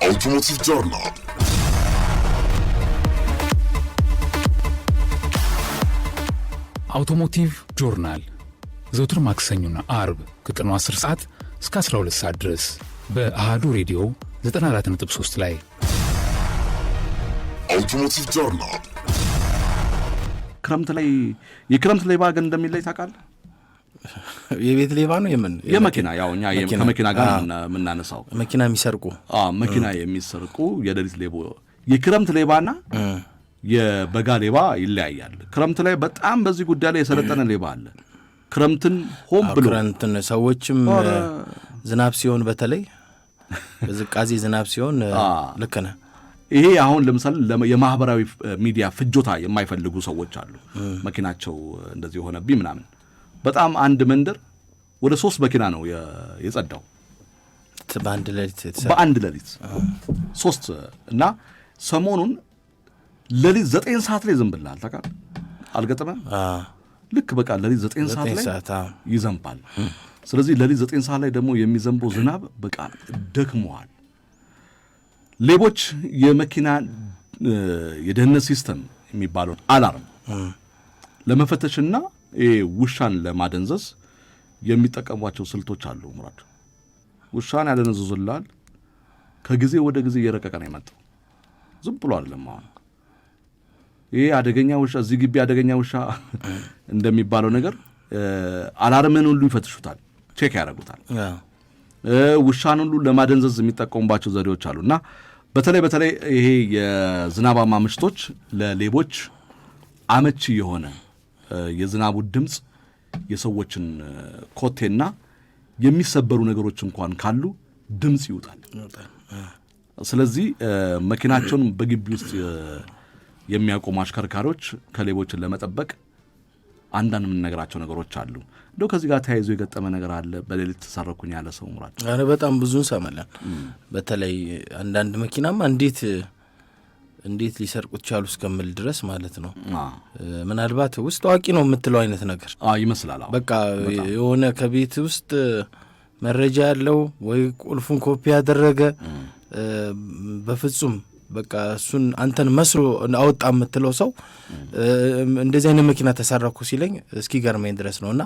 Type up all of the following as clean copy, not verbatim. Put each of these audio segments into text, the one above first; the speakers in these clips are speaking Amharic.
Automotive Journal. አውቶሞቲቭ ጆርናል ዘውትር ማክሰኞና አርብ ከቀኑ 10 ሰዓት እስከ 12 ሰዓት ድረስ በአሃዱ ሬዲዮ 94.3 ላይ አውቶሞቲቭ ጆርናል። ክረምት ላይ የክረምት ሌባ ግን እንደሚለይ ታውቃለህ? የቤት ሌባ ነው የመኪና ያው እኛ ከመኪና ጋር ምናነሳው መኪና የሚሰርቁ መኪና የሚሰርቁ የሌሊት ሌባ የክረምት ሌባና የበጋ ሌባ ይለያያል። ክረምት ላይ በጣም በዚህ ጉዳይ ላይ የሰለጠነ ሌባ አለ። ክረምትን ሆም ብሎ ክረምትን ሰዎችም ዝናብ ሲሆን በተለይ በዝቃዜ ዝናብ ሲሆን ልክ ነህ። ይሄ አሁን ለምሳሌ የማህበራዊ ሚዲያ ፍጆታ የማይፈልጉ ሰዎች አሉ። መኪናቸው እንደዚህ ሆነብኝ ምናምን በጣም አንድ መንደር ወደ 3 መኪና ነው የጸዳው በአንድ ሌሊት 3 እና ሰሞኑን ሌሊት 9 ሰዓት ላይ ዝንብላል ታውቃለህ? አልገጠመም? ልክ በቃ ሌሊት 9 ሰዓት ላይ ይዘንባል። ስለዚህ ሌሊት 9 ሰዓት ላይ ደግሞ የሚዘንበው ዝናብ በቃ ደክመዋል። ሌቦች የመኪና የደህንነት ሲስተም የሚባለውን አላርም ለመፈተሽና ውሻን ለማደንዘዝ የሚጠቀሟቸው ስልቶች አሉ። ሙራድ ውሻን ያደነዝዙላል። ከጊዜ ወደ ጊዜ እየረቀቀ ነው የመጣው። ዝም ብሎ አይደለም። አሁን ይሄ አደገኛ ውሻ እዚህ ግቢ አደገኛ ውሻ እንደሚባለው ነገር አላርምን ሁሉ ይፈትሹታል፣ ቼክ ያደርጉታል። ውሻን ሁሉ ለማደንዘዝ የሚጠቀሙባቸው ዘዴዎች አሉና በተለይ ይሄ የዝናባማ ምሽቶች ለሌቦች አመቺ የሆነ የዝናቡ ድምጽ የሰዎችን ኮቴና የሚሰበሩ ነገሮች እንኳን ካሉ ድምጽ ይውጣል። ስለዚህ መኪናቸውን በግቢ ውስጥ የሚያቆሙ አሽከርካሪዎች ከሌቦችን ለመጠበቅ አንዳንድ የምንነግራቸው ነገሮች አሉ። እንደው ከዚህ ጋር ተያይዞ የገጠመ ነገር አለ? በሌሊት ተሰረኩኝ ያለ ሰው ሙራድ? አረ በጣም ብዙ እንሰማለን። በተለይ አንዳንድ መኪናማ እንዴት ሊሰርቁት ቻሉ እስከምል ድረስ ማለት ነው። ምናልባት ውስጥ አዋቂ ነው የምትለው አይነት ነገር ይመስላል። በቃ የሆነ ከቤት ውስጥ መረጃ ያለው ወይ ቁልፉን ኮፒ ያደረገ በፍጹም በቃ እሱን አንተን መስሎ አወጣ የምትለው ሰው እንደዚህ አይነት መኪና ተሰረኩ ሲለኝ እስኪ ገርመኝ ድረስ ነውና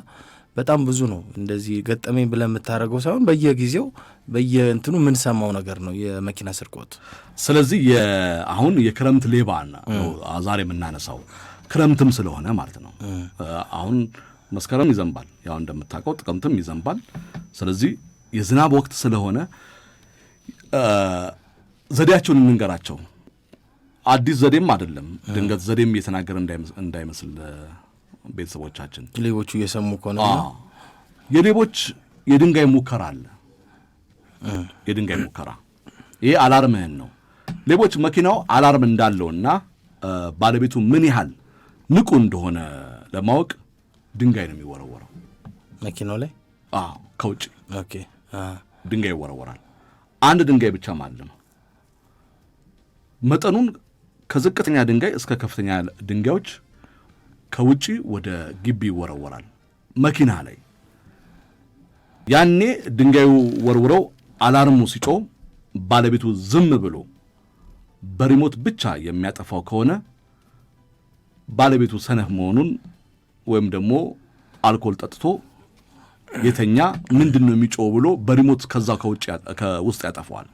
በጣም ብዙ ነው እንደዚህ ገጠመኝ ብለህ የምታደርገው ሳይሆን በየጊዜው በየእንትኑ ምን ሰማው ነገር ነው የመኪና ስርቆት። ስለዚህ አሁን የክረምት ሌባና ዛሬ የምናነሳው ክረምትም ስለሆነ ማለት ነው። አሁን መስከረም ይዘንባል፣ ያው እንደምታውቀው ጥቅምትም ይዘንባል። ስለዚህ የዝናብ ወቅት ስለሆነ ዘዴያቸውን እንንገራቸው። አዲስ ዘዴም አይደለም፣ ድንገት ዘዴም እየተናገረ እንዳይመስል ቤተሰቦቻችን። ሌቦቹ እየሰሙ ከሆነ የሌቦች የድንጋይ ሙከራ አለ። የድንጋይ ሙከራ ይሄ አላርምህን ነው። ሌቦች መኪናው አላርም እንዳለውና ባለቤቱ ምን ያህል ንቁ እንደሆነ ለማወቅ ድንጋይ ነው የሚወረወረው መኪናው ላይ። ከውጭ ድንጋይ ይወረወራል። አንድ ድንጋይ ብቻ ማለት ነው። መጠኑን ከዝቅተኛ ድንጋይ እስከ ከፍተኛ ድንጋዮች ከውጪ ወደ ግቢ ይወረወራል መኪና ላይ። ያኔ ድንጋዩ ወርውረው አላርሙ ሲጮህ ባለቤቱ ዝም ብሎ በሪሞት ብቻ የሚያጠፋው ከሆነ ባለቤቱ ሰነፍ መሆኑን ወይም ደግሞ አልኮል ጠጥቶ የተኛ ምንድነው የሚጮህ ብሎ በሪሞት ከዛ ከውስጥ ያጠፋዋል።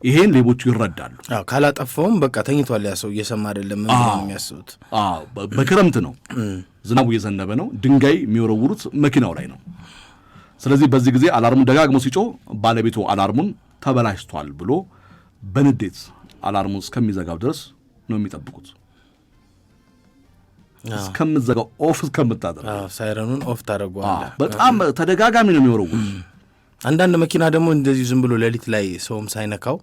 ይሄን ሌቦቹ ይረዳሉ። ካላጠፋውም በቃ ተኝቷል ያ ሰው እየሰማ አይደለም ነው የሚያስቡት። በክረምት ነው፣ ዝናቡ እየዘነበ ነው፣ ድንጋይ የሚወረውሩት መኪናው ላይ ነው። ስለዚህ በዚህ ጊዜ አላርሙን ደጋግሞ ሲጮህ ባለቤቱ አላርሙን ተበላሽቷል ብሎ በንዴት አላርሙን እስከሚዘጋው ድረስ ነው የሚጠብቁት። እስከምትዘጋው ኦፍ እስከምታደርገው ሳይረኑን ኦፍ ታደርገዋለህ። በጣም ተደጋጋሚ ነው የሚወረውሩት። አንዳንድ መኪና ደግሞ እንደዚህ ዝም ብሎ ሌሊት ላይ ሰውም ሳይነካው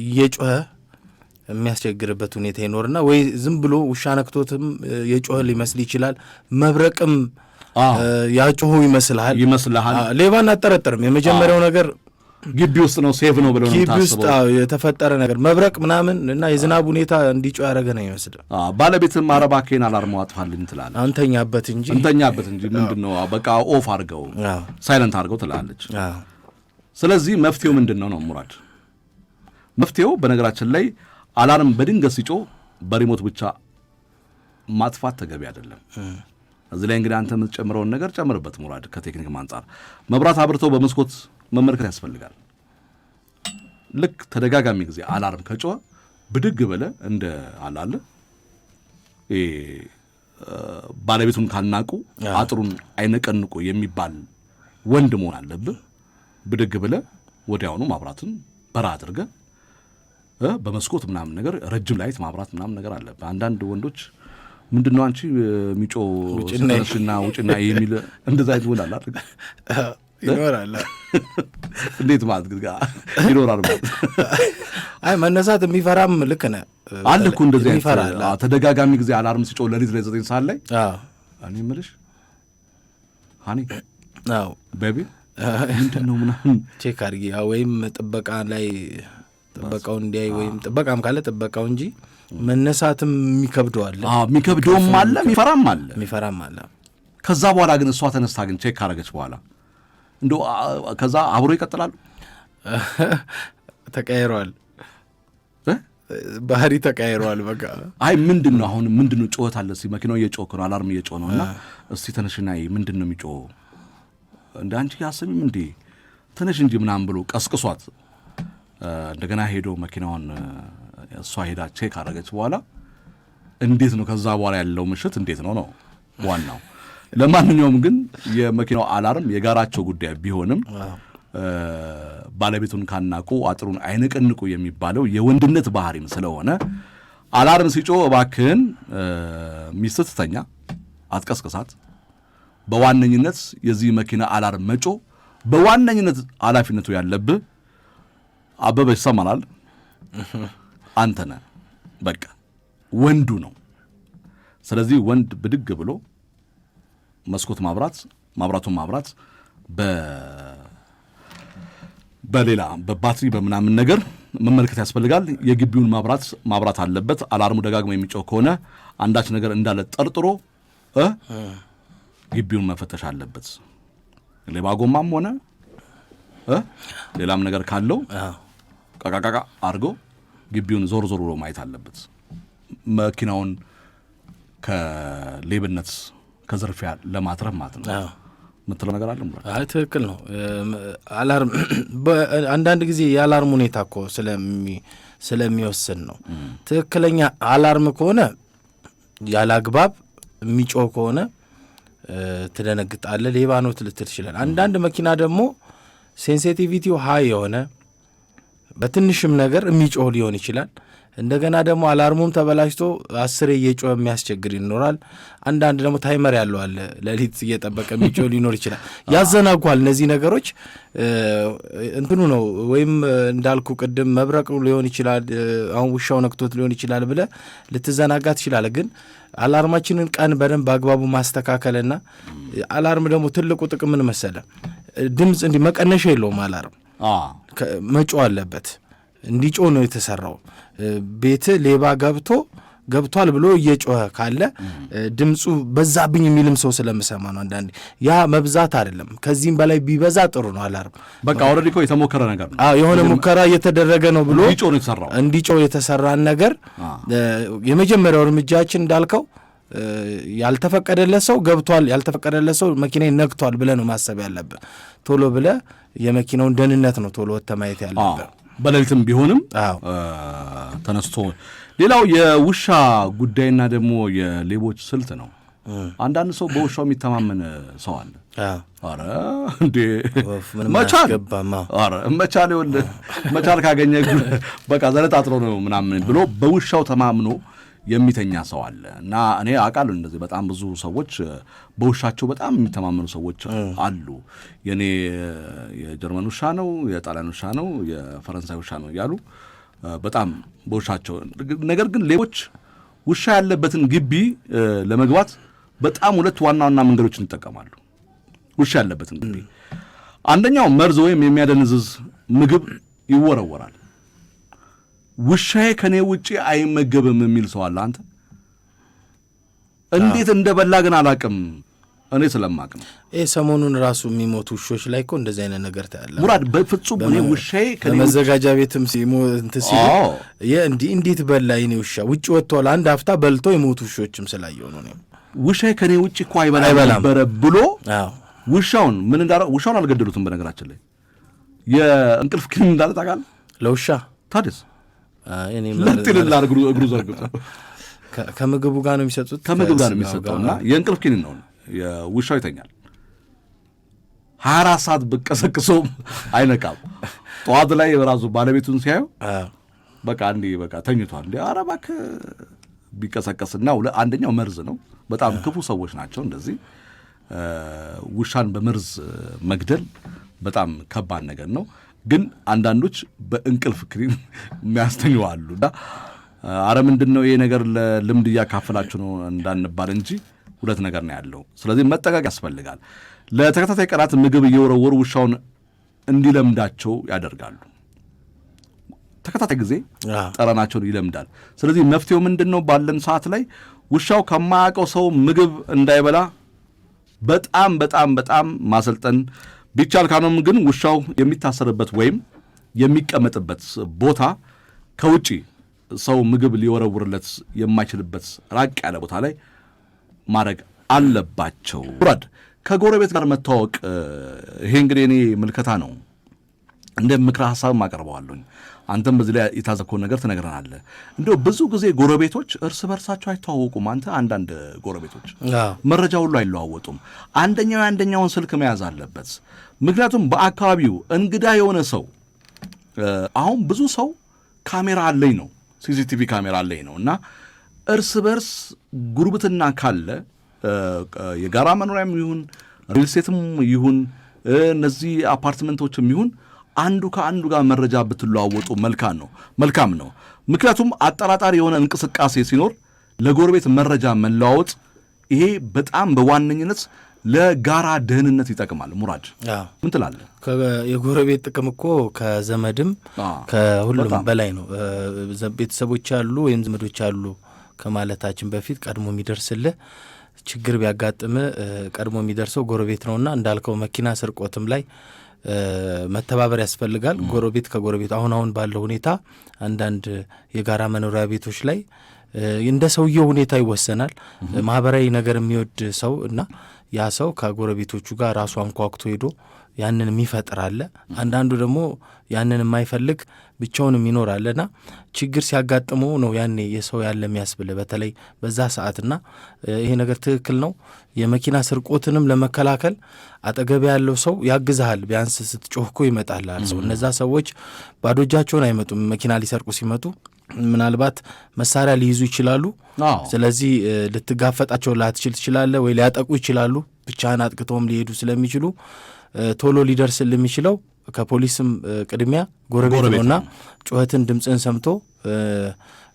እየጮኸ የሚያስቸግርበት ሁኔታ ይኖርና ወይ ዝም ብሎ ውሻ ነክቶትም የጮኸ ሊመስል ይችላል። መብረቅም ያጮኸ ይመስልሃል። ሌባን አጠረጥርም። የመጀመሪያው ነገር ግቢ ውስጥ ነው ሴፍ ነው ብለው ነው ግቢ ውስጥ የተፈጠረ ነገር መብረቅ ምናምን እና የዝናብ ሁኔታ እንዲጮህ ያደረገ ነው ይመስል። ባለቤትም አረባኬን አላርም አጥፋልኝ ትላለች። አንተኛበት እንጂ ምንድነው በቃ ኦፍ አድርገው ሳይለንት አድርገው ትላለች። ስለዚህ መፍትሄው ምንድነው ነው ሙራድ? መፍትሄው በነገራችን ላይ አላርም በድንገት ሲጮህ በሪሞት ብቻ ማጥፋት ተገቢ አይደለም። እዚህ ላይ እንግዲህ አንተ የምትጨምረውን ነገር ጨምርበት ሙራድ። ከቴክኒክ አንጻር መብራት አብርተው በመስኮት መመልከት ያስፈልጋል። ልክ ተደጋጋሚ ጊዜ አላርም ከጮህ ብድግ ብለህ እንደ አላለ ባለቤቱን ካልናቁ አጥሩን አይነቀንቁ የሚባል ወንድ መሆን አለብህ። ብድግ ብለህ ወዲያውኑ ማብራትን በራ አድርገህ በመስኮት ምናምን ነገር ረጅም ላይት ማብራት ምናምን ነገር አለብህ። አንዳንድ ወንዶች ምንድነው አንቺ ሚጮ ስለሽና ውጭና የሚል እንደዛ ይወላል አይደል? ይኖራል። እንዴት ማለት ግን ይኖራል ማለት አይ መነሳት የሚፈራም ልክ ነህ አለ እኮ እንደዚህ ይፈራል። ተደጋጋሚ ጊዜ አላርም ሲጮህ ለሊት ላይ 9 ሰዓት ላይ እኔ የምልሽ ሃኒ አዎ ቤቢ ምንድነው ምናምን ቼክ አድርጊ። ወይም ጥበቃ ላይ ጥበቃው እንዲያይ ወይም ጥበቃም ካለ ጥበቃው እንጂ መነሳትም የሚከብደዋል። የሚከብደውም አለ የሚፈራም አለ። ከዛ በኋላ ግን እሷ ተነስታ ግን ቼክ ካረገች በኋላ እንደው ከዛ አብሮ ይቀጥላሉ። ተቀያይሯል፣ ባህሪ ተቀያይሯል። በቃ አይ ምንድነው አሁን ምንድነው ጮኸት አለ እስኪ መኪናው እየጮኸ ነው አላርም እየጮኸ ነውና እስቲ ተነሽና ምንድነው የሚጮኸው እንደ አንቺ ያሰሚም እንዴ ተነሽ እንጂ ምናምን ብሎ ቀስቅሷት እንደገና ሄዶ መኪናውን እሷ ሄዳ ቼክ አረገች በኋላ እንዴት ነው ከዛ በኋላ ያለው ምሽት እንዴት ነው ዋናው። ለማንኛውም ግን የመኪናው አላርም የጋራቸው ጉዳይ ቢሆንም ባለቤቱን ካናቁ አጥሩን አይነቀንቁ የሚባለው የወንድነት ባህሪም ስለሆነ አላርም ሲጮህ እባክህን ሚስት ትተኛ አትቀስቅሳት። በዋነኝነት የዚህ መኪና አላርም መጮህ በዋነኝነት ኃላፊነቱ ያለብህ አበበ ይሰማናል አንተ ነህ። በቃ ወንዱ ነው። ስለዚህ ወንድ ብድግ ብሎ መስኮት ማብራቱን ማብራት በሌላ በባትሪ በምናምን ነገር መመልከት ያስፈልጋል። የግቢውን ማብራት አለበት። አላርሙ ደጋግሞ የሚጮህ ከሆነ አንዳች ነገር እንዳለ ጠርጥሮ ግቢውን መፈተሽ አለበት። ሌባ ጎማም ሆነ ሌላም ነገር ካለው ቃቃቃ አድርጎ ግቢውን ዞር ብሎ ማየት አለበት። መኪናውን ከሌብነት ከዝርፊያ ለማትረፍ ማለት ነው። ምትለው ነገር አለ ማለት አይ ትክክል ነው። አላርም አንዳንድ ጊዜ የአላርም ሁኔታ እኮ ስለሚወስን ነው። ትክክለኛ አላርም ከሆነ ያለ አግባብ የሚጮህ ከሆነ ትደነግጣለህ፣ ሌባ ነው ልትል ትችላለህ። አንዳንድ መኪና ደግሞ ሴንሲቲቪቲው ሃይ የሆነ በትንሽም ነገር የሚጮህ ሊሆን ይችላል። እንደገና ደግሞ አላርሙም ተበላሽቶ 10 እየጮህ የሚያስቸግር ይኖራል። አንዳንድ ደግሞ ታይመር ያለው አለ፣ ለሊት እየጠበቀ የሚጮህ ሊኖር ይችላል። ያዘናጓል። እነዚህ ነገሮች እንትኑ ነው። ወይም እንዳልኩ ቅድም መብረቅ ሊሆን ይችላል፣ አሁን ውሻው ነክቶት ሊሆን ይችላል ብለህ ልትዘናጋ ትችላለህ። ግን አላርማችንን ቀን በደንብ በአግባቡ ማስተካከልና አላርም ደግሞ ትልቁ ጥቅም ምን መሰለህ? ድምፅ እንዲህ መቀነሻ የለውም። አላርም መጮህ አለበት። እንዲጮህ ነው የተሰራው። ቤት ሌባ ገብቷል ብሎ እየጮኸ ካለ ድምፁ በዛብኝ የሚልም ሰው ስለምሰማ ነው። አንዳንዴ ያ መብዛት አይደለም፣ ከዚህም በላይ ቢበዛ ጥሩ ነው። አላርም በቃ ኦልሬዲ እኮ የተሞከረ ነገር ነው። የሆነ ሙከራ እየተደረገ ነው ብሎ እንዲጮህ የተሰራን ነገር የመጀመሪያው እርምጃችን እንዳልከው ያልተፈቀደለት ሰው ገብቷል፣ ያልተፈቀደለት ሰው መኪና ነክቷል ብለህ ነው ማሰብ ያለብህ። ቶሎ ብለህ የመኪናውን ደህንነት ነው ቶሎ ወጥተህ ማየት ያለብህ። በሌሊትም ቢሆንም ተነስቶ ሌላው የውሻ ጉዳይና ደግሞ የሌቦች ስልት ነው። አንዳንድ ሰው በውሻው የሚተማመን ሰው አለ። አረ እንዴ መቻል ካገኘ በቃ ዘለጣጥሮ ነው ምናምን ብሎ በውሻው ተማምኖ የሚተኛ ሰው አለ። እና እኔ አውቃለሁ እንደዚህ በጣም ብዙ ሰዎች በውሻቸው በጣም የሚተማመኑ ሰዎች አሉ። የኔ የጀርመን ውሻ ነው፣ የጣሊያን ውሻ ነው፣ የፈረንሳይ ውሻ ነው እያሉ በጣም በውሻቸው። ነገር ግን ሌቦች ውሻ ያለበትን ግቢ ለመግባት በጣም ሁለት ዋና ዋና መንገዶችን ይጠቀማሉ። ውሻ ያለበትን ግቢ አንደኛው መርዝ ወይም የሚያደንዝዝ ምግብ ይወረወራል። ውሻዬ ከኔ ውጪ አይመገብም የሚል ሰው አለ። አንተ እንዴት እንደበላ ግን አላቅም እኔ ስለማቅ ነው። ሰሞኑን ራሱ የሚሞቱ ውሾች ላይ እኮ እንደዚህ አይነት ነገር ታያለህ ሙራድ። በፍጹም እኔ ውሻዬ ከመዘጋጃ ቤትም ሲሞት ሲል እንዴት በላ የኔ ውሻ ውጭ ወጥቷል አንድ አፍታ በልቶ የሞቱ ውሾችም ስላየው ነው። ውሻዬ ከኔ ውጭ እኮ አይበላም ነበረ ብሎ ውሻውን ምን እንዳለው ውሻውን አልገደሉትም። በነገራችን ላይ የእንቅልፍ ክኒን እንዳለ ታውቃለህ ለውሻ ታዲስ ለጥልላ እግሩ ዘርግቶ ከምግቡ ጋር ነው የሚሰጡት። ከምግብ ጋር ነው የሚሰጠውና የእንቅልፍ ክኒን ነው። የውሻው ይተኛል 24 ሰዓት ብቀሰቅሰውም አይነቃም። ጠዋት ላይ ራሱ ባለቤቱን ሲያዩ በቃ እንዴ በቃ ተኝቷል እንዴ ኧረ እባክህ ቢቀሰቀስና አንደኛው መርዝ ነው። በጣም ክፉ ሰዎች ናቸው። እንደዚህ ውሻን በመርዝ መግደል በጣም ከባድ ነገር ነው። ግን አንዳንዶች በእንቅልፍ ክኒን የሚያስተኙ አሉና አረ ምንድነው ይሄ ነገር ለልምድ እያካፈላችሁ ነው እንዳንባል እንጂ ሁለት ነገር ነው ያለው። ስለዚህ መጠንቀቅ ያስፈልጋል። ለተከታታይ ቀናት ምግብ እየወረወሩ ውሻውን እንዲለምዳቸው ያደርጋሉ። ተከታታይ ጊዜ ጠረናቸውን ይለምዳል። ስለዚህ መፍትሄው ምንድነው? ባለን ሰዓት ላይ ውሻው ከማያውቀው ሰው ምግብ እንዳይበላ በጣም በጣም በጣም ማሰልጠን ቢቻል ካኖም ግን ውሻው የሚታሰርበት ወይም የሚቀመጥበት ቦታ ከውጪ ሰው ምግብ ሊወረውርለት የማይችልበት ራቅ ያለ ቦታ ላይ ማድረግ አለባቸው። ሙራድ ከጎረቤት ጋር መተዋወቅ ይሄ እንግዲህ እኔ ምልከታ ነው፣ እንደ ምክረ ሐሳብ አቀርበዋለሁ። አንተም በዚህ ላይ የታዘብከውን ነገር ትነግረናለህ። እንደው ብዙ ጊዜ ጎረቤቶች እርስ በርሳቸው አይተዋወቁም። አንዳንድ ጎረቤቶች መረጃ ሁሉ አይለዋወጡም። አንደኛው የአንደኛውን ስልክ መያዝ አለበት። ምክንያቱም በአካባቢው እንግዳ የሆነ ሰው አሁን ብዙ ሰው ካሜራ አለኝ ነው ሲሲቲቪ ካሜራ አለኝ ነው እና እርስ በርስ ጉርብትና ካለ የጋራ መኖሪያም ይሁን ሪልስቴትም ይሁን እነዚህ አፓርትመንቶችም ይሁን አንዱ ከአንዱ ጋር መረጃ ብትለዋወጡ መልካም ነው። ምክንያቱም አጠራጣሪ የሆነ እንቅስቃሴ ሲኖር ለጎረቤት መረጃ መለዋወጥ ይሄ በጣም በዋነኝነት ለጋራ ደህንነት ይጠቅማል። ሙራድ ምን ትላለህ? የጎረቤት ጥቅም እኮ ከዘመድም ከሁሉም በላይ ነው። ቤተሰቦች አሉ ወይም ዘመዶች አሉ ከማለታችን በፊት ቀድሞ የሚደርስልህ ችግር ቢያጋጥም ቀድሞ የሚደርሰው ጎረቤት ነውና እንዳልከው መኪና ስርቆትም ላይ መተባበር ያስፈልጋል። ጎረቤት ከጎረቤት አሁን ባለው ሁኔታ አንዳንድ የጋራ መኖሪያ ቤቶች ላይ እንደ ሰውየው ሁኔታ ይወሰናል። ማህበራዊ ነገር የሚወድ ሰው እና ያ ሰው ከጎረቤቶቹ ጋር ራሱ አንኳኩቶ ሄዶ ያንን የሚፈጥር አለ። አንዳንዱ ደግሞ ያንን የማይፈልግ ብቻውን የሚኖር አለና ችግር ሲያጋጥመው ነው ያኔ የሰው ያለ የሚያስብል በተለይ በዛ ሰዓትና ይሄ ነገር ትክክል ነው። የመኪና ስርቆትንም ለመከላከል አጠገብ ያለው ሰው ያግዛል። ቢያንስ ስትጮህኮ ይመጣል ሰው። እነዛ ሰዎች ባዶ እጃቸውን አይመጡም። መኪና ሊሰርቁ ሲመጡ ምናልባት መሳሪያ ሊይዙ ይችላሉ። ስለዚህ ልትጋፈጣቸው ላትችል ትችላለህ ወይ ሊያጠቁ ይችላሉ። ብቻህን አጥቅተውም ሊሄዱ ስለሚችሉ ቶሎ ሊደርስል የሚችለው ከፖሊስም ቅድሚያ ጎረቤት ነውና ጩኸትን ድምፅን ሰምቶ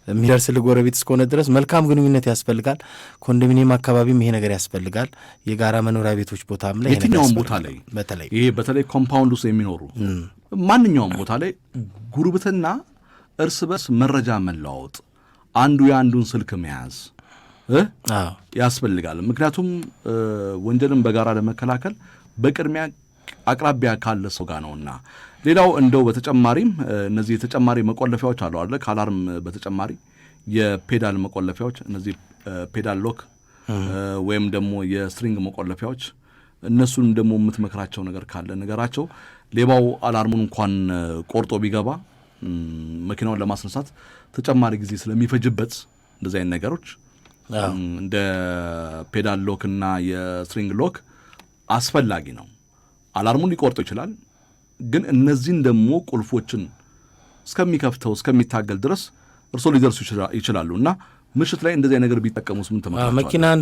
የሚደርስልህ ጎረቤት እስከሆነ ድረስ መልካም ግንኙነት ያስፈልጋል። ኮንዶሚኒየም አካባቢም ይሄ ነገር ያስፈልጋል። የጋራ መኖሪያ ቤቶች ቦታም ላይ የትኛውም ቦታ ላይ በተለይ ኮምፓውንድ ውስጥ የሚኖሩ ማንኛውም ቦታ ላይ ጉርብትና እርስ በርስ መረጃ መለዋወጥ፣ አንዱ የአንዱን ስልክ መያዝ ያስፈልጋል። ምክንያቱም ወንጀልን በጋራ ለመከላከል በቅድሚያ አቅራቢያ ካለ ሰው ጋር ነውና። ሌላው እንደው በተጨማሪም እነዚህ የተጨማሪ መቆለፊያዎች አሉ አይደል? ከአላርም በተጨማሪ የፔዳል መቆለፊያዎች፣ እነዚህ ፔዳል ሎክ ወይም ደግሞ የስትሪንግ መቆለፊያዎች፣ እነሱን ደግሞ የምትመክራቸው ነገር ካለ ነገራቸው። ሌባው አላርሙን እንኳን ቆርጦ ቢገባ መኪናውን ለማስነሳት ተጨማሪ ጊዜ ስለሚፈጅበት እንደዚህ አይነት ነገሮች እንደ ፔዳል ሎክ እና የስትሪንግ ሎክ አስፈላጊ ነው። አላርሙን ሊቆርጦ ይችላል፣ ግን እነዚህን ደግሞ ቁልፎችን እስከሚከፍተው እስከሚታገል ድረስ እርሶ ሊደርሱ ይችላሉ እና ምሽት ላይ እንደዚህ ነገር ቢጠቀሙስ ምን ተመጣጣኝ? መኪናን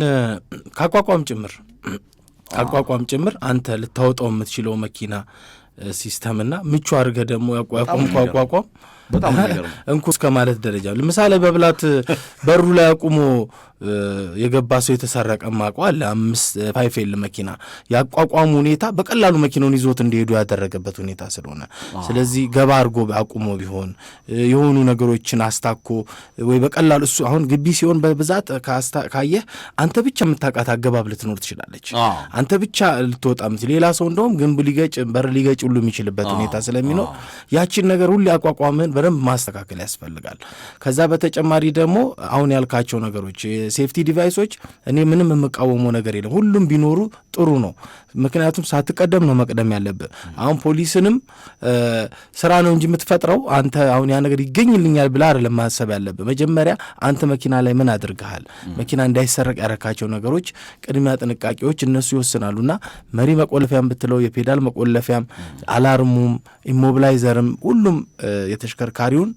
ካቋቋም ጭምር አንተ ልታወጣው የምትችለው መኪና ሲስተምና ምቹ አድርገህ ደግሞ ያቋቋም በጣም ነገር ነው እንኩ እስከ ማለት ደረጃ ለምሳሌ በብላት በሩ ላይ አቁሞ የገባ ሰው የተሰረቀ ማቋል 5 መኪና ያቋቋሙ ሁኔታ በቀላሉ መኪናውን ይዞት እንዲሄዱ ያደረገበት ሁኔታ ስለሆነ ስለዚህ ገባ አርጎ አቁሞ ቢሆን የሆኑ ነገሮችን አስታኮ ወይ በቀላሉ እሱ አሁን ግቢ ሲሆን በብዛት ካየህ አንተ ብቻ የምታውቃት አገባብ ልትኖር ትችላለች አንተ ብቻ ልትወጣ ሌላ ሰው እንደውም ግንብ ሊገጭ በር ሊገጭ ሁሉ የሚችልበት ሁኔታ ስለሚኖር ያቺን ነገር ሁሉ አቋቋምን በደንብ ማስተካከል ያስፈልጋል ከዛ በተጨማሪ ደግሞ አሁን ያልካቸው ነገሮች ሴፍቲ ዲቫይሶች እኔ ምንም የምቃወመው ነገር የለም ሁሉም ቢኖሩ ጥሩ ነው ምክንያቱም ሳትቀደም ነው መቅደም ያለብህ አሁን ፖሊስንም ስራ ነው እንጂ የምትፈጥረው አንተ አሁን ያ ነገር ይገኝልኛል ብላ አይደለም ማሰብ ያለብህ መጀመሪያ አንተ መኪና ላይ ምን አድርገሃል መኪና እንዳይሰረቅ ያረካቸው ነገሮች ቅድሚያ ጥንቃቄዎች እነሱ ይወስናሉና መሪ መቆለፊያም ብትለው የፔዳል መቆለፊያም አላርሙም ኢሞቢላይዘርም ሁሉም የተሽከርካሪውን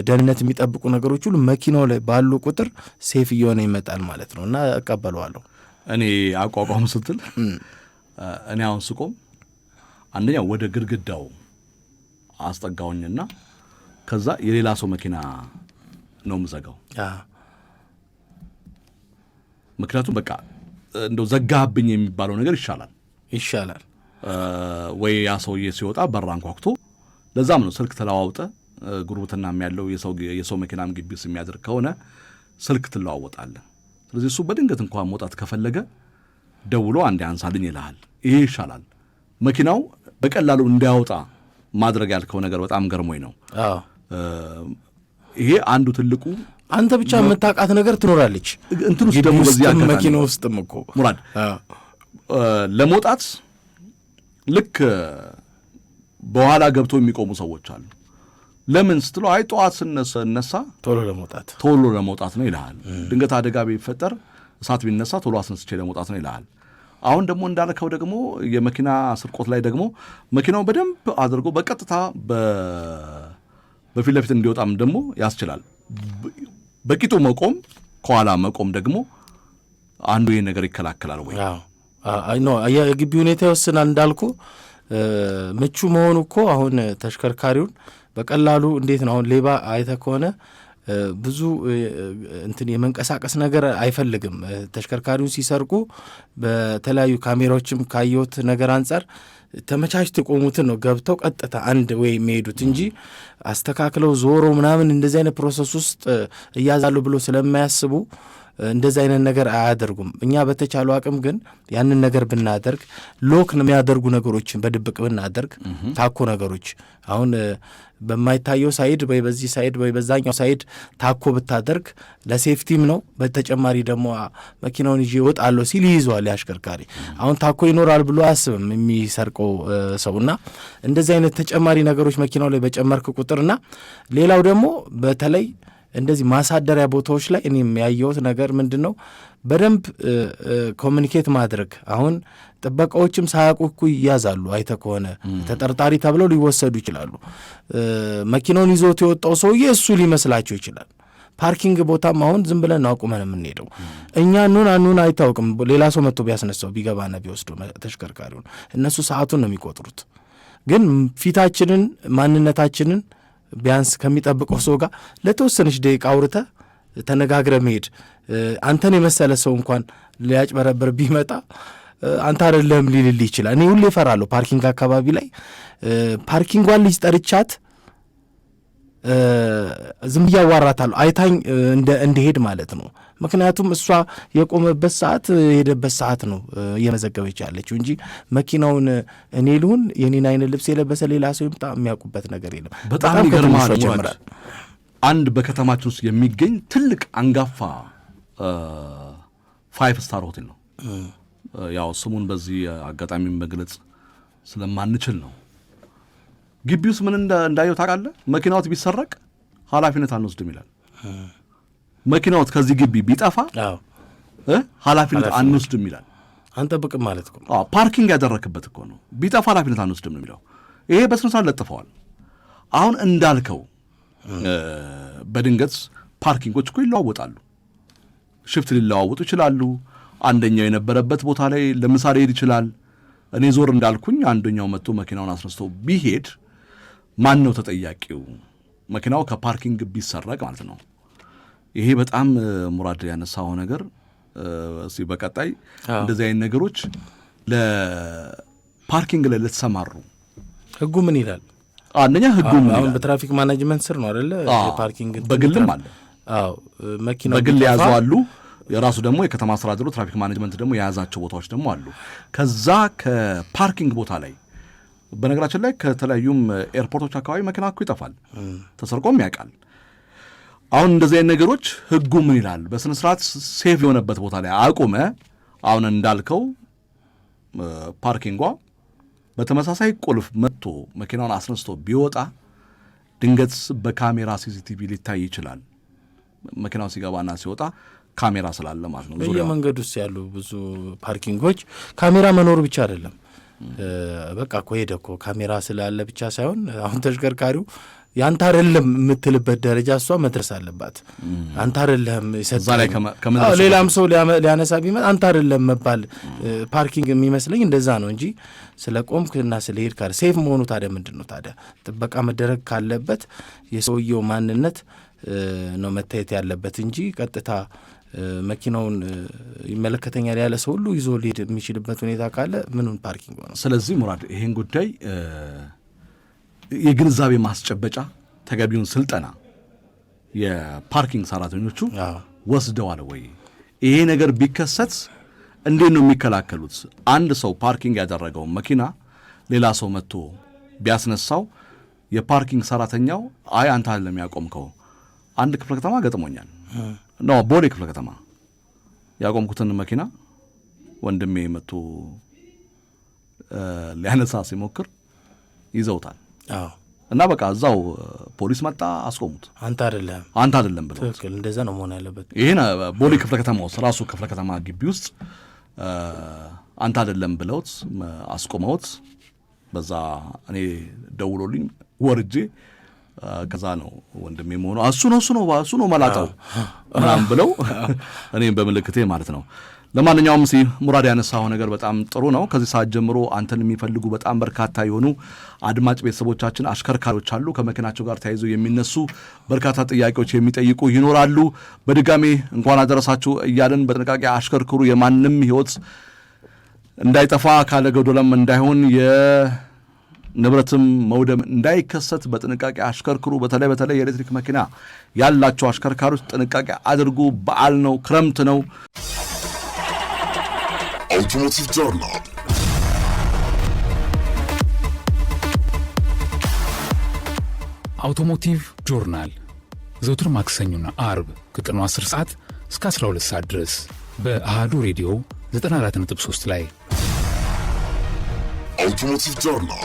ደህንነት የሚጠብቁ ነገሮች ሁሉ መኪናው ላይ ባሉ ቁጥር ሴፍ እየሆነ ይመጣል ማለት ነውና እቀበለዋለሁ እኔ አቋቋም ስትል እኔ አሁን ስቆም አንደኛ ወደ ግድግዳው አስጠጋውኝና ከዛ የሌላ ሰው መኪና ነው ምዘጋው ምክንያቱም በቃ እንደው ዘጋብኝ የሚባለው ነገር ይሻላል ወይ ያ ሰውዬ ሲወጣ በራን ኳክቶ ለዛም ነው ስልክ ተለዋውጠ ጉርብትናም ያለው የሰው መኪናም ግቢስ የሚያደርግ ከሆነ ስልክ ትለዋወጣለህ ስለዚህ እሱ በድንገት እንኳን መውጣት ከፈለገ ደውሎ አንዴ አንሳልኝ ይልሃል ይሄ ይሻላል መኪናው በቀላሉ እንዲያወጣ ማድረግ ያልከው ነገር በጣም ገርሞኝ ነው ይሄ አንዱ ትልቁ አንተ ብቻ የምታውቃት ነገር ትኖራለች እንትን ውስጥ ደግሞ በዚህ አጋጣሚ መኪና ውስጥም እኮ ሙራድ ለመውጣት ልክ በኋላ ገብቶ የሚቆሙ ሰዎች አሉ ለምን ስትለው አይ ጠዋት ስነሳ ቶሎ ለመውጣት ነው ይልሃል ድንገት አደጋ ቢፈጠር እሳት ቢነሳ ቶሎ አስነስቼ ለመውጣት ነው ይልሃል አሁን ደግሞ እንዳልከው ደግሞ የመኪና ስርቆት ላይ ደግሞ መኪናው በደንብ አድርጎ በቀጥታ በፊት ለፊት እንዲወጣም ደግሞ ያስችላል በቂቱ መቆም ከኋላ መቆም ደግሞ አንዱ ይሄን ነገር ይከላከላል ወይ ኖ የግቢ ሁኔታ ይወስናል እንዳልኩ ምቹ መሆኑ እኮ አሁን ተሽከርካሪውን በቀላሉ እንዴት ነው አሁን ሌባ አይተ ከሆነ ብዙ እንትን የመንቀሳቀስ ነገር አይፈልግም ተሽከርካሪውን ሲሰርቁ በተለያዩ ካሜራዎችም ካየሁት ነገር አንጻር ተመቻችተው የቆሙትን ነው ገብተው ቀጥታ አንድ ወይ የሚሄዱት እንጂ አስተካክለው ዞሮ ምናምን እንደዚህ አይነት ፕሮሰስ ውስጥ እያዛሉ ብሎ ስለማያስቡ እንደዚህ አይነት ነገር አያደርጉም እኛ በተቻለው አቅም ግን ያንን ነገር ብናደርግ ሎክ ነው የሚያደርጉ ነገሮችን በድብቅ ብናደርግ ታኮ ነገሮች አሁን በማይታየው ሳይድ ወይ በዚህ ሳይድ ወይ በዛኛው ሳይድ ታኮ ብታደርግ ለሴፍቲም ነው በተጨማሪ ደግሞ መኪናውን ይዤ እወጣለሁ ሲል ይይዘዋል ያሽከርካሪ አሁን ታኮ ይኖራል ብሎ አያስብም የሚሰርቀው ሰውና እንደዚህ አይነት ተጨማሪ ነገሮች መኪናው ላይ በጨመርክ ቁጥርና ሌላው ደግሞ በተለይ እንደዚህ ማሳደሪያ ቦታዎች ላይ እኔም ያየሁት ነገር ምንድነው በደንብ ኮሚኒኬት ማድረግ አሁን ጥበቃዎችም ሳያውቁ እኮ ይያዛሉ አይተ ከሆነ ተጠርጣሪ ተብለው ሊወሰዱ ይችላሉ መኪናውን ይዞት የወጣው ሰውዬ እሱ ሊመስላቸው ይችላል ፓርኪንግ ቦታም አሁን ዝም ብለን አቁመን የምንሄደው እኛ ኑን አይታወቅም ሌላ ሰው መጥቶ ቢያስነሳው ቢገባና ቢወስዶ ተሽከርካሪውን እነሱ ሰዓቱን ነው የሚቆጥሩት ግን ፊታችንን ማንነታችንን ቢያንስ ከሚጠብቀው ሰው ጋር ለተወሰነች ደቂቃ አውርተ ተነጋግረ መሄድ አንተን የመሰለ ሰው እንኳን ሊያጭበረብር ቢመጣ አንተ አይደለም ሊልልህ ይችላል እኔ ሁሌ እፈራለሁ ፓርኪንግ አካባቢ ላይ ፓርኪንጓን ልጅ ጠርቻት ዝም ያዋራታለሁ አይታኝ እንደሄድ ማለት ነው ምክንያቱም እሷ የቆመበት ሰዓት የሄደበት ሰዓት ነው እየመዘገበች ያለችው እንጂ መኪናውን እኔ ልሁን የኔን አይነት ልብስ የለበሰ ሌላ ሰው ይምጣ የሚያውቁበት ነገር የለም በጣም ይገርማል አንድ በከተማችን ውስጥ የሚገኝ ትልቅ አንጋፋ 5 ስታር ሆቴል ነው ያው ስሙን በዚህ አጋጣሚ መግለጽ ስለማንችል ነው ግቢ ውስጥ ምን እንዳየው ታውቃለህ መኪናው ቢሰረቅ ኃላፊነት አንወስድም ይላል መኪናው ከዚህ ግቢ ቢጠፋ ኃላፊነት አንወስድም ይላል አንጠብቅም ማለት እኮ ፓርኪንግ ያደረክበት እኮ ነው ቢጠፋ ኃላፊነት አንወስድም ነው የሚለው ይሄ በስነ ስርዓት ለጥፈዋል አሁን እንዳልከው በድንገት ፓርኪንጎች እኮ ይለዋወጣሉ ሽፍት ሊለዋወጡ ይችላሉ አንደኛው የነበረበት ቦታ ላይ ለምሳሌ ሄድ ይችላል እኔ ዞር እንዳልኩኝ አንደኛው መጥቶ መኪናውን አስነስቶ ቢሄድ ማን ነው ተጠያቂው መኪናው ከፓርኪንግ ቢሰረቅ ማለት ነው። ይሄ በጣም ሙራድ ያነሳው ነገር እስቲ በቀጣይ እንደዚህ አይነት ነገሮች ለፓርኪንግ ላይ ለተሰማሩ ህጉ ምን ይላል? አንደኛ ህጉ ምን ይላል? በትራፊክ ማኔጅመንት ስር ነው አይደለ? የፓርኪንግ በግልም አለ። መኪናው በግል ያዙ አሉ። የራሱ ደግሞ የከተማ አስተዳደሩ ትራፊክ ማኔጅመንት ደግሞ የያዛቸው ቦታዎች ደግሞ አሉ። ከዛ ከፓርኪንግ ቦታ ላይ በነገራችን ላይ ከተለያዩም ኤርፖርቶች አካባቢ መኪና እኮ ይጠፋል፣ ተሰርቆም ያውቃል። አሁን እንደዚህ አይነት ነገሮች ህጉ ምን ይላል? በስነ ስርዓት ሴፍ የሆነበት ቦታ ላይ አቁመ አሁን እንዳልከው ፓርኪንጓ በተመሳሳይ ቁልፍ መጥቶ መኪናውን አስነስቶ ቢወጣ ድንገት በካሜራ ሲሲቲቪ ሊታይ ይችላል። መኪናው ሲገባና ሲወጣ ካሜራ ስላለ ማለት ነው። በየመንገዱ ውስጥ ያሉ ብዙ ፓርኪንጎች ካሜራ መኖሩ ብቻ አይደለም። በቃ እኮ ሄደ እኮ ካሜራ ስላለ ብቻ ሳይሆን አሁን ተሽከርካሪው ያንተ አይደለም የምትልበት ደረጃ እሷ መድረስ አለባት። አንተ አይደለም ይሰጣል። ሌላም ሰው ሊያነሳ ቢመጣ አንተ አይደለም መባል ፓርኪንግ የሚመስለኝ እንደዛ ነው እንጂ ስለ ቆምክና ስለ ሄድ ካለ ሴፍ መሆኑ ታዲያ ምንድን ነው ታዲያ? ጥበቃ መደረግ ካለበት የሰውየው ማንነት ነው መታየት ያለበት እንጂ ቀጥታ መኪናውን ይመለከተኛል ያለ ሰው ሁሉ ይዞ ሊሄድ የሚችልበት ሁኔታ ካለ ምኑን ፓርኪንግ ነው? ስለዚህ ሙራድ ይሄን ጉዳይ የግንዛቤ ማስጨበጫ ተገቢውን ስልጠና የፓርኪንግ ሰራተኞቹ ወስደዋል ወይ? ይሄ ነገር ቢከሰት እንዴት ነው የሚከላከሉት? አንድ ሰው ፓርኪንግ ያደረገው መኪና ሌላ ሰው መጥቶ ቢያስነሳው የፓርኪንግ ሰራተኛው አይ አንተ አይደለም ያቆምከው። አንድ ክፍለ ከተማ ገጥሞኛል ነው ቦሌ ክፍለ ከተማ ያቆምኩትን መኪና ወንድሜ መጥቶ ሊያነሳ ሲሞክር ይዘውታል። እና በቃ እዛው ፖሊስ መጣ፣ አስቆሙት። አንተ አይደለም ብለው። ትክክል፣ እንደዛ ነው መሆን ያለበት። ይሄን ቦሌ ክፍለ ከተማ ውስጥ ራሱ ክፍለ ከተማ ግቢ ውስጥ አንተ አይደለም ብለውት አስቆመውት። በዛ እኔ ደውሎልኝ ወርጄ ከዛ ነው ወንድሜ መሆኑ እሱ ነው መላጣው ምናምን ብለው እኔም በምልክቴ ማለት ነው። ለማንኛውም ሙራድ ያነሳው ነገር በጣም ጥሩ ነው። ከዚህ ሰዓት ጀምሮ አንተን የሚፈልጉ በጣም በርካታ የሆኑ አድማጭ ቤተሰቦቻችን አሽከርካሪዎች አሉ። ከመኪናቸው ጋር ተያይዞ የሚነሱ በርካታ ጥያቄዎች የሚጠይቁ ይኖራሉ። በድጋሜ እንኳን አደረሳችሁ እያልን በጥንቃቄ አሽከርክሩ። የማንም ሕይወት እንዳይጠፋ ካለ ገዶለም እንዳይሆን የንብረትም መውደም እንዳይከሰት በጥንቃቄ አሽከርክሩ። በተለይ የኤሌክትሪክ መኪና ያላቸው አሽከርካሪዎች ጥንቃቄ አድርጉ። በዓል ነው፣ ክረምት ነው። Automotive Journal አውቶሞቲቭ ጆርናል ዘውትር ማክሰኞና አርብ ከቀኑ 10 ሰዓት እስከ 12 ሰዓት ድረስ በአሃዱ ሬዲዮ 94.3 ላይ Automotive Journal